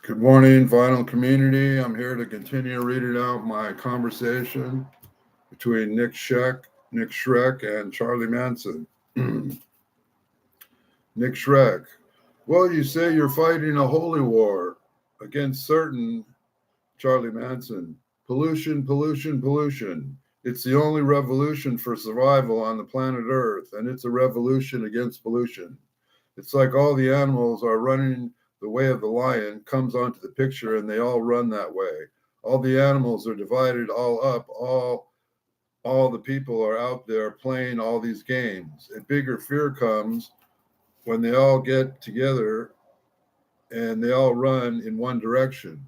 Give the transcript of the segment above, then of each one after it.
Good morning, vinyl community. I'm here to continue reading out my conversation between Nick Schreck, and Charlie Manson. Nick Schreck. Well, you say you're fighting a holy war against certain Charlie Manson. Pollution, pollution, pollution. It's the only revolution for survival on the planet Earth, and it's a revolution against pollution. It's like all the animals are running the way of the lion comes onto the picture and they all run that way. All the animals are divided all up, all the people are out there playing all these games. A bigger fear comes when they all get together and they all run in one direction.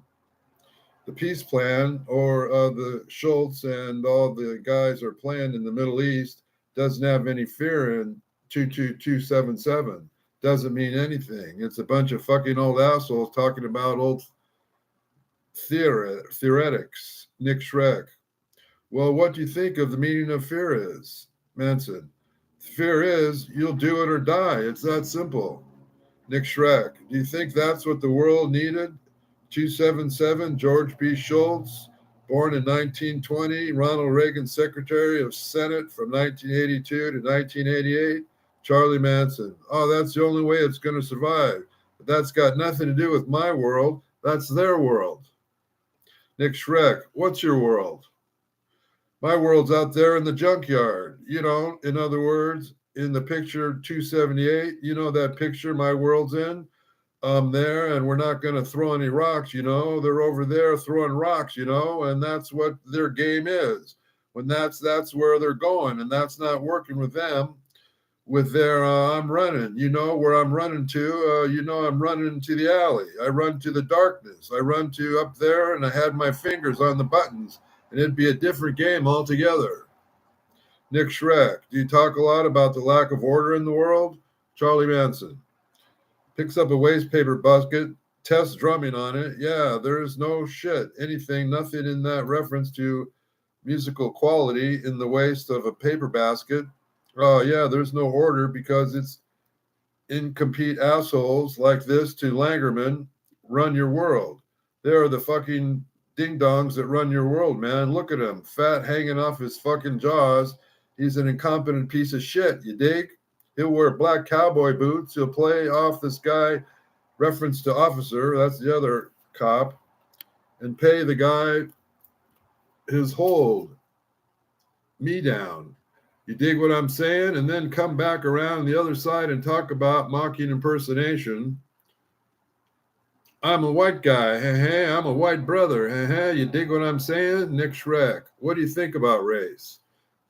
The peace plan, or the Schultz and all the guys are playing in the Middle East, doesn't have any fear in 22277. Doesn't mean anything. It's a bunch of fucking old assholes talking about old theoretics. Nick Schreck. Well, what do you think of the meaning of fear is? Manson. Fear is you'll do it or die. It's that simple. Nick Schreck. Do you think that's what the world needed? 277, George B. Schultz, born in 1920, Ronald Reagan Secretary of Senate from 1982 to 1988. Charlie Manson. Oh, that's the only way it's going to survive. But that's got nothing to do with my world. That's their world. Nick Schreck. What's your world? My world's out there in the junkyard. In other words, in the picture 278, that picture my world's in? I'm there and we're not going to throw any rocks, They're over there throwing rocks, and that's what their game is. When that's where they're going, and that's not working with them. With their, I'm running, where I'm running to, I'm running to the alley. I run to the darkness. I run to up there and I had my fingers on the buttons and it'd be a different game altogether. Nick Schreck, do you talk a lot about the lack of order in the world? Charlie Manson picks up a waste paper bucket, tests drumming on it. Yeah, there's no shit, nothing in that reference to musical quality in the waste of a paper basket. Oh, yeah, there's no order because it's incomplete assholes like this to Langerman run your world. They are the fucking ding-dongs that run your world, man. Look at him, fat hanging off his fucking jaws. He's an incompetent piece of shit, you dig? He'll wear black cowboy boots. He'll play off this guy, reference to officer, that's the other cop, and pay the guy his hold me down. You dig what I'm saying? And then come back around the other side and talk about mocking impersonation. I'm a white guy. Hey, I'm a white brother. Hey, you dig what I'm saying? Nick Schreck. What do you think about race?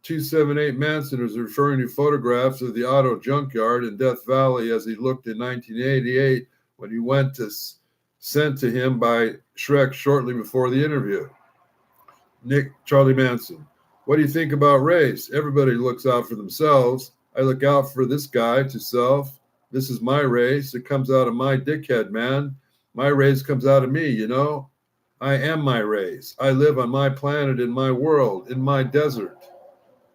278 Manson is referring to photographs of the auto junkyard in Death Valley as he looked in 1988 when he went to sent to him by Schreck shortly before the interview. Charlie Manson. What do you think about race? Everybody looks out for themselves. I look out for this guy to self. This is my race. It comes out of my dickhead, man. My race comes out of me, I am my race. I live on my planet, in my world, in my desert,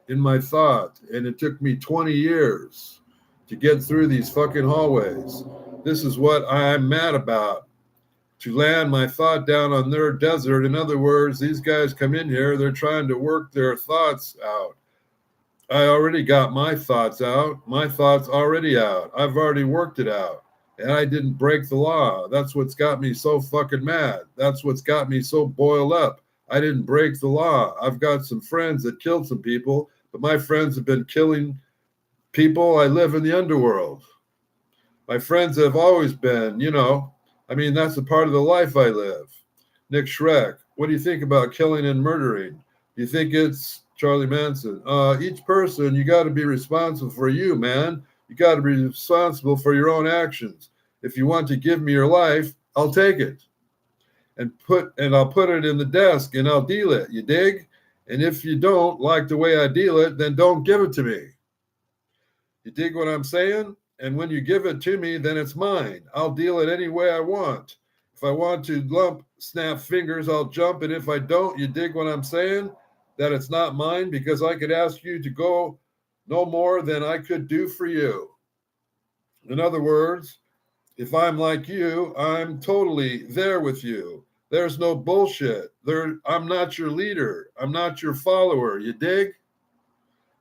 in my thought. And it took me 20 years to get through these fucking hallways. This is what I'm mad about. To land my thought down on their desert. In other words, these guys come in here, they're trying to work their thoughts out. I already got my thoughts out. My thoughts already out. I've already worked it out. And I didn't break the law. That's what's got me so fucking mad. That's what's got me so boiled up. I didn't break the law. I've got some friends that killed some people, but my friends have been killing people. I live in the underworld. My friends have always been, that's a part of the life I live. Nick Schreck, what do you think about killing and murdering? Do you think it's Charlie Manson? Each person, you got to be responsible for you, man. You got to be responsible for your own actions. If you want to give me your life, I'll take it. And I'll put it in the desk and I'll deal it. You dig? And if you don't like the way I deal it, then don't give it to me. You dig what I'm saying? And when you give it to me, then it's mine. I'll deal it any way I want. If I want to snap fingers, I'll jump. And if I don't, you dig what I'm saying? That it's not mine because I could ask you to go no more than I could do for you. In other words, If I'm like you, I'm totally there with you. There's no bullshit. I'm not your leader. I'm not your follower. You dig?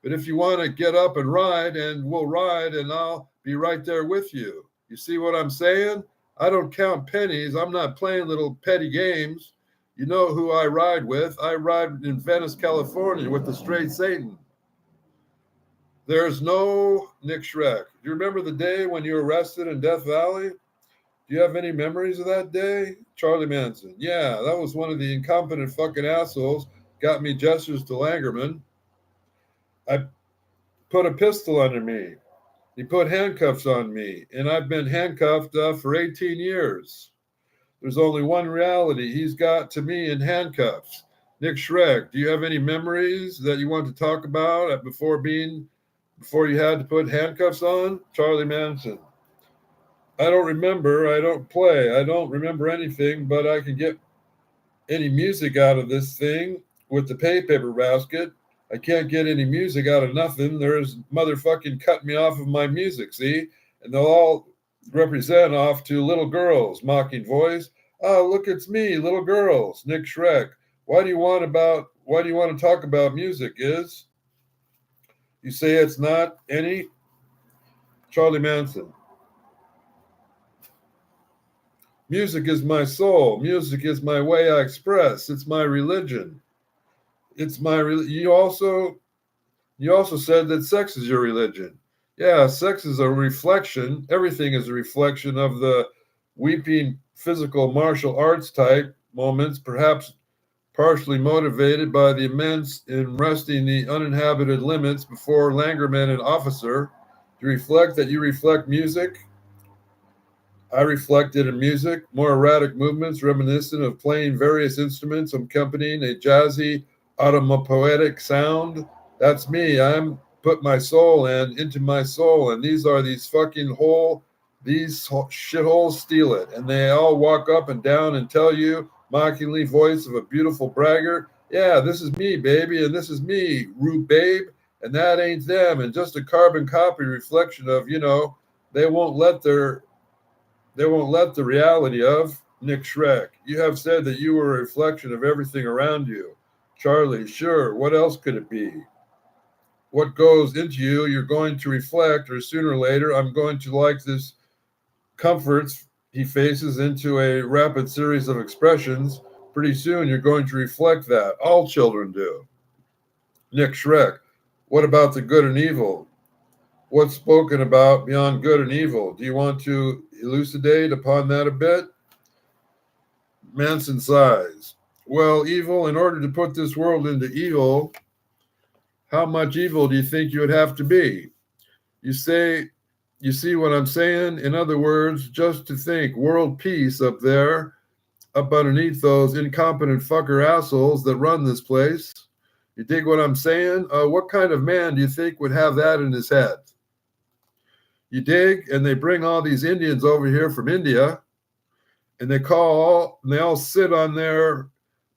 But if you want to get up and ride, and we'll ride, and I'll be right there with you. You see what I'm saying? I don't count pennies. I'm not playing little petty games. You know who I ride with. I ride in Venice, California with the straight Satan. There's no Nick Schreck. Do you remember the day when you were arrested in Death Valley? Do you have any memories of that day? Charlie Manson. Yeah, that was one of the incompetent fucking assholes. Got me gestures to Langerman. I put a pistol under me. He put handcuffs on me, and I've been handcuffed for 18 years. There's only one reality. He's got to me in handcuffs. Nick Schreck, do you have any memories that you want to talk about before you had to put handcuffs on? Charlie Manson. I don't remember. I don't play. I don't remember anything, but I can get any music out of this thing with the paper basket. I can't get any music out of nothing. There's motherfucking cut me off of my music, see? And they'll all represent off to little girls, mocking voice. Oh, look, it's me, little girls. Nick Schreck. Why do you want to talk about music, is? You say it's not any? Charlie Manson. Music is my soul. Music is my way I express. It's my religion. You also said that sex is your religion. Yeah, sex is a reflection. Everything is a reflection of the weeping physical martial arts type moments, perhaps partially motivated by the immense in wresting the uninhabited limits before Langerman and officer. To reflect that you reflect music. I reflected in music, more erratic movements reminiscent of playing various instruments accompanying a jazzy, automopoetic sound. That's me. I'm put my soul into my soul, and these shitholes steal it, and they all walk up and down and tell you, mockingly voice of a beautiful braggart, yeah, this is me, baby, and this is me, rude babe, and that ain't them, and just a carbon copy reflection of, they won't let the reality of Nick Schreck. You have said that you were a reflection of everything around you. Charlie, sure. What else could it be? What goes into you, you're going to reflect, or sooner or later, I'm going to like this comforts he faces into a rapid series of expressions. Pretty soon, you're going to reflect that. All children do. Nick Schreck, what about the good and evil? What's spoken about beyond good and evil? Do you want to elucidate upon that a bit? Manson sighs. Well, evil, in order to put this world into evil, how much evil do you think you would have to be? You see what I'm saying? In other words, just to think world peace up there, up underneath those incompetent fucker assholes that run this place. You dig what I'm saying? What kind of man do you think would have that in his head? You dig? And they bring all these Indians over here from India, and they all sit on their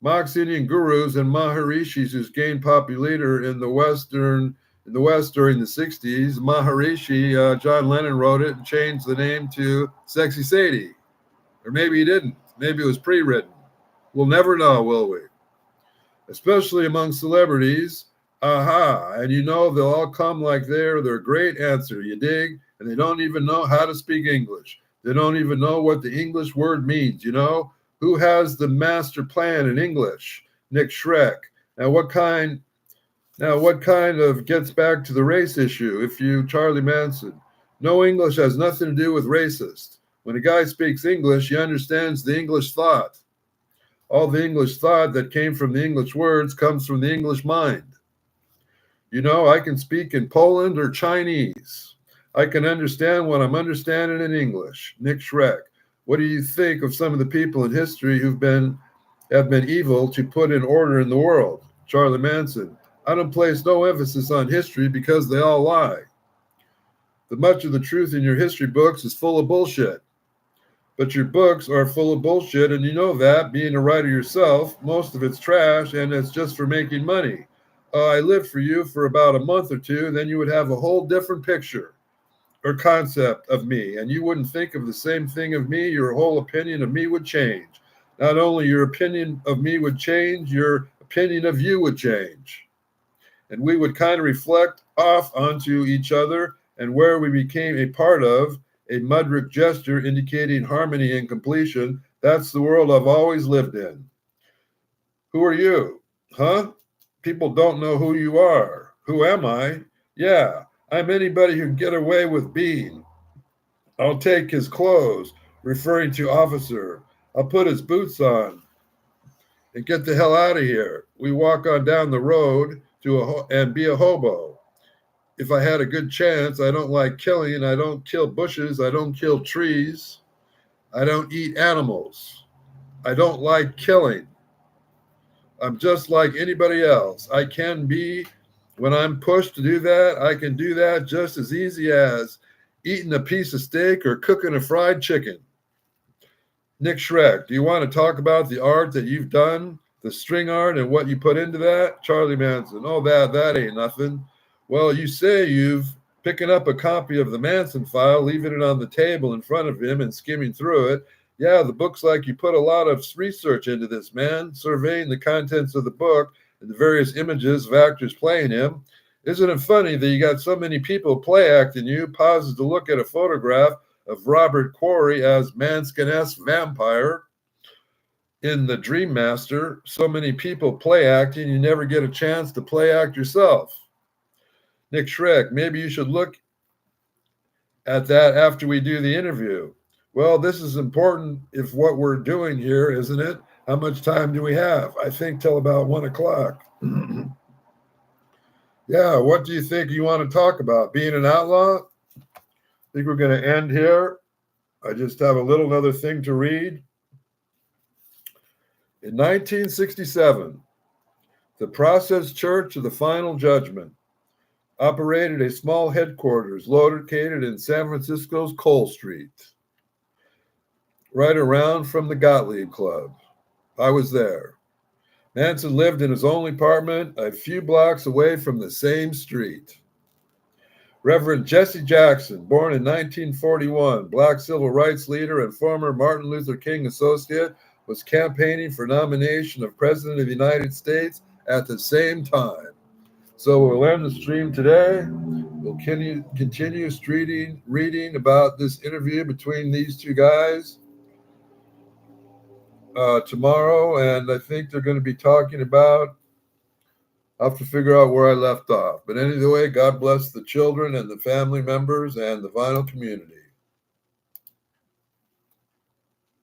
Mox Indian gurus and Maharishis who's gained popularity in the West during the 60s. Maharishi, John Lennon wrote it and changed the name to Sexy Sadie. Or maybe he didn't. Maybe it was pre-written. We'll never know, will we? Especially among celebrities. Aha. And they'll all come like their great answer. You dig? And they don't even know how to speak English. They don't even know what the English word means, Who has the master plan in English? Nick Schreck. Now, what kind of gets back to the race issue? Charlie Manson. No, English has nothing to do with racist. When a guy speaks English, he understands the English thought. All the English thought that came from the English words comes from the English mind. I can speak in Poland or Chinese. I can understand what I'm understanding in English. Nick Schreck. What do you think of some of the people in history have been evil to put in order in the world? Charlie Manson. I don't place no emphasis on history because they all lie. The much of the truth in your history books is full of bullshit. But your books are full of bullshit, and you know that, being a writer yourself, most of it's trash, and it's just for making money. I lived for you for about a month or two, then you would have a whole different picture. or concept of me, and you wouldn't think of the same thing of me, your whole opinion of me would change. Not only your opinion of me would change, your opinion of you would change. And we would kind of reflect off onto each other, and where we became a part of a mudrick gesture indicating harmony and completion. That's the world I've always lived in. Who are you? Huh? People don't know who you are. Who am I? Yeah, I'm anybody who can get away with being. I'll take his clothes, referring to officer. I'll put his boots on and get the hell out of here. We walk on down the road and be a hobo. If I had a good chance, I don't like killing. I don't kill bushes. I don't kill trees. I don't eat animals. I don't like killing. I'm just like anybody else. I can be, when I'm pushed to do that, I can do that just as easy as eating a piece of steak or cooking a fried chicken. Nick Schreck, do you want to talk about the art that you've done, the string art and what you put into that? Charlie Manson, oh, that ain't nothing. Well, you say you've picking up a copy of the Manson file, leaving it on the table in front of him and skimming through it. Yeah, the book's like you put a lot of research into this, man, surveying the contents of the book and the various images of actors playing him. Isn't it funny that you got so many people play acting you, pauses to look at a photograph of Robert Quarry as Manson-esque vampire in The Dream Master? So many people play acting, you never get a chance to play act yourself. Nick Schreck, maybe you should look at that after we do the interview. Well, this is important if what we're doing here, isn't it? How much time do we have? I think till about 1 o'clock. Yeah, what do you think you want to talk about? Being an outlaw? I think we're going to end here. I just have a little other thing to read. In 1967, the Process Church of the Final Judgment operated a small headquarters located in San Francisco's Cole Street, right around from the Gottlieb Club. I was there. Manson lived in his own apartment a few blocks away from the same street. Reverend Jesse Jackson, born in 1941, black civil rights leader and former Martin Luther King associate, was campaigning for nomination of President of the United States at the same time. So we'll end the stream today. We'll continue reading about this interview between these two guys tomorrow, and I think they're going to be talking about, I'll have to figure out where I left off. But anyway, God bless the children and the family members and the vinyl community.